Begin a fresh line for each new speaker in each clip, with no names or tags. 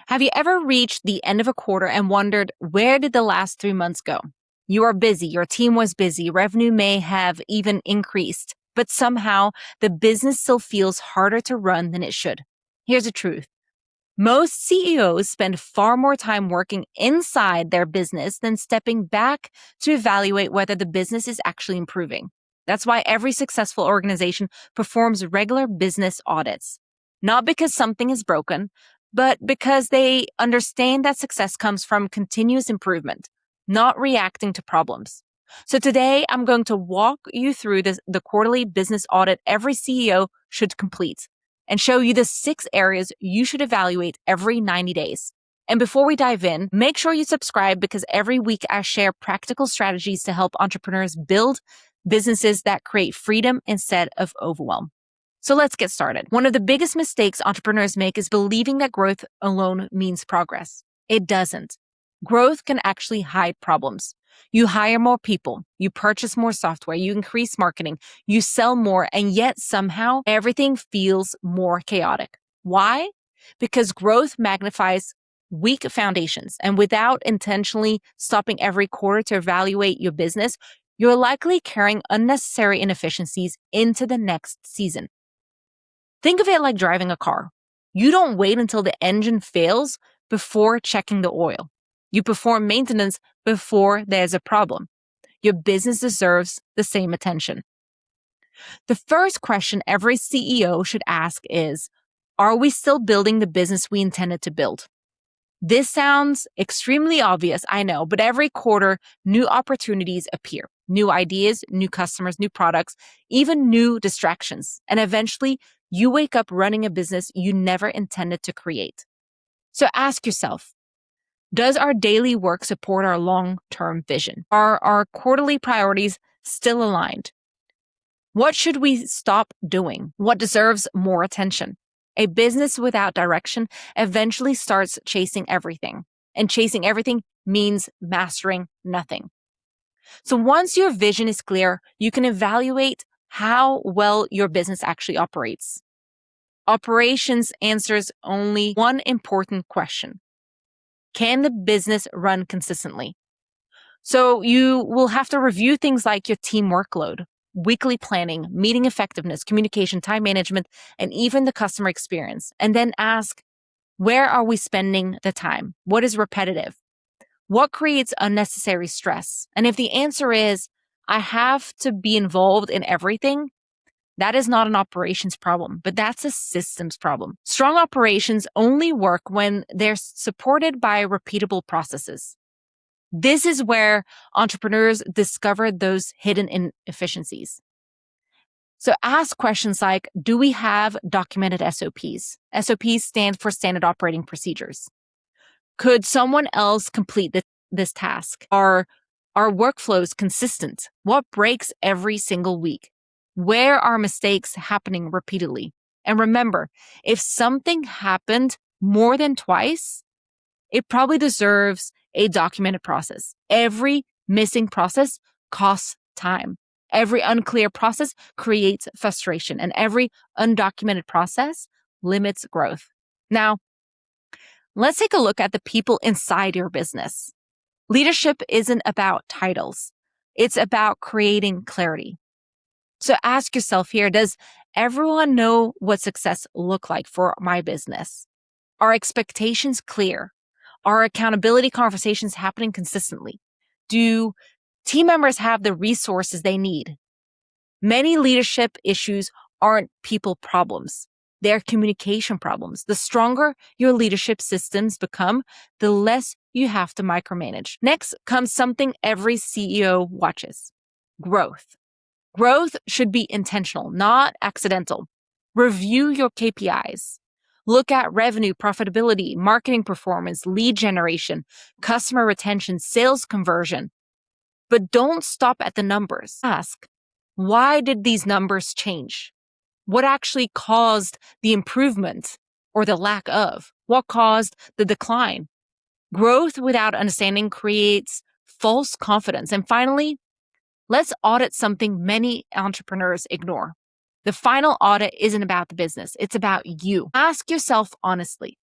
Have you ever reached the end of a quarter and wondered, where did the last 3 months go? You are busy, your team was busy, revenue may have even increased, but somehow the business still feels harder to run than it should. Here's the truth. Most CEOs spend far more time working inside their business than stepping back to evaluate whether the business is actually improving. That's why every successful organization performs regular business audits. Not because something is broken, but because they understand that success comes from continuous improvement, not reacting to problems. So today, I'm going to walk you through the quarterly business audit every CEO should complete and show you the 6 areas you should evaluate every 90 days. And before we dive in, make sure you subscribe because every week I share practical strategies to help entrepreneurs build businesses that create freedom instead of overwhelm. So let's get started. One of the biggest mistakes entrepreneurs make is believing that growth alone means progress. It doesn't. Growth can actually hide problems. You hire more people, you purchase more software, you increase marketing, you sell more, and yet somehow everything feels more chaotic. Why? Because growth magnifies weak foundations, and without intentionally stopping every quarter to evaluate your business, you're likely carrying unnecessary inefficiencies into the next season. Think of it like driving a car. You don't wait until the engine fails before checking the oil. You perform maintenance before there's a problem. Your business deserves the same attention. The first question every CEO should ask is, are we still building the business we intended to build? This sounds extremely obvious, I know, but every quarter, new opportunities appear. New ideas, new customers, new products, even new distractions. And eventually, you wake up running a business you never intended to create. So ask yourself, does our daily work support our long-term vision? Are our quarterly priorities still aligned? What should we stop doing? What deserves more attention? A business without direction eventually starts chasing everything. And chasing everything means mastering nothing. So once your vision is clear, you can evaluate how well your business actually operates. Operations answers only one important question. Can the business run consistently? So you will have to review things like your team workload, weekly planning, meeting effectiveness, communication, time management, and even the customer experience. And then ask, where are we spending the time? What is repetitive? What creates unnecessary stress? And if the answer is, I have to be involved in everything, that is not an operations problem, but that's a systems problem. Strong operations only work when they're supported by repeatable processes. This is where entrepreneurs discover those hidden inefficiencies. So ask questions like, do we have documented SOPs? SOPs stand for standard operating procedures. Could someone else complete this task? Are our workflows consistent? What breaks every single week? Where are mistakes happening repeatedly? And remember, if something happened more than twice, it probably deserves a documented process. Every missing process costs time. Every unclear process creates frustration, and every undocumented process limits growth. Now, let's take a look at the people inside your business. Leadership isn't about titles. It's about creating clarity. So ask yourself here, does everyone know what success looks like for my business? Are expectations clear? Are accountability conversations happening consistently? Do team members have the resources they need? Many leadership issues aren't people problems. They're communication problems. The stronger your leadership systems become, the less you have to micromanage. Next comes something every CEO watches: growth. Growth should be intentional, not accidental. Review your KPIs. Look at revenue, profitability, marketing performance, lead generation, customer retention, sales conversion. But don't stop at the numbers. Ask, why did these numbers change? What actually caused the improvement or the lack of? What caused the decline? Growth without understanding creates false confidence. And finally, let's audit something many entrepreneurs ignore. The final audit isn't about the business. It's about you. Ask yourself honestly,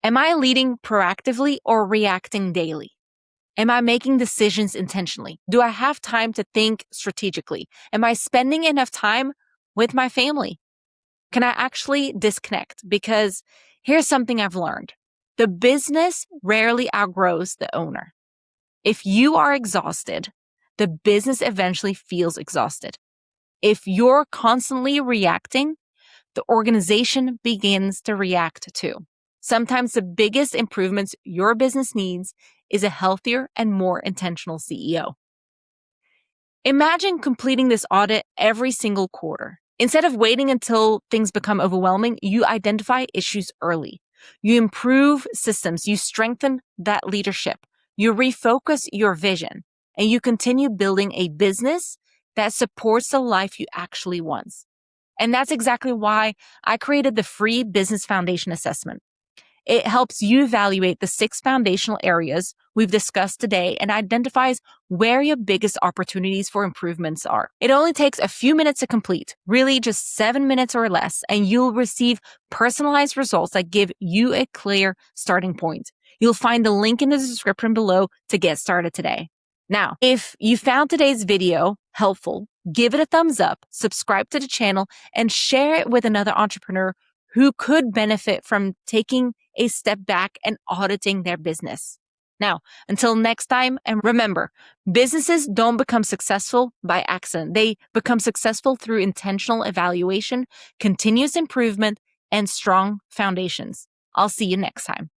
Am I leading proactively or reacting daily? Am I making decisions intentionally? Do I have time to think strategically? Am I spending enough time with my family? Can I actually disconnect? Because here's something I've learned. The business rarely outgrows the owner. If you are exhausted, the business eventually feels exhausted. If you're constantly reacting, the organization begins to react too. Sometimes the biggest improvements your business needs is a healthier and more intentional CEO. Imagine completing this audit every single quarter. Instead of waiting until things become overwhelming, you identify issues early. You improve systems, you strengthen that leadership, you refocus your vision, and you continue building a business that supports the life you actually want. And that's exactly why I created the free Business Foundation Assessment. It helps you evaluate the 6 foundational areas we've discussed today and identifies where your biggest opportunities for improvements are. It only takes a few minutes to complete, really just 7 minutes or less, and you'll receive personalized results that give you a clear starting point. You'll find the link in the description below to get started today. Now, if you found today's video helpful, give it a thumbs up, subscribe to the channel, and share it with another entrepreneur who could benefit from taking a step back and auditing their business. Now, until next time, and remember, businesses don't become successful by accident. They become successful through intentional evaluation, continuous improvement, and strong foundations. I'll see you next time.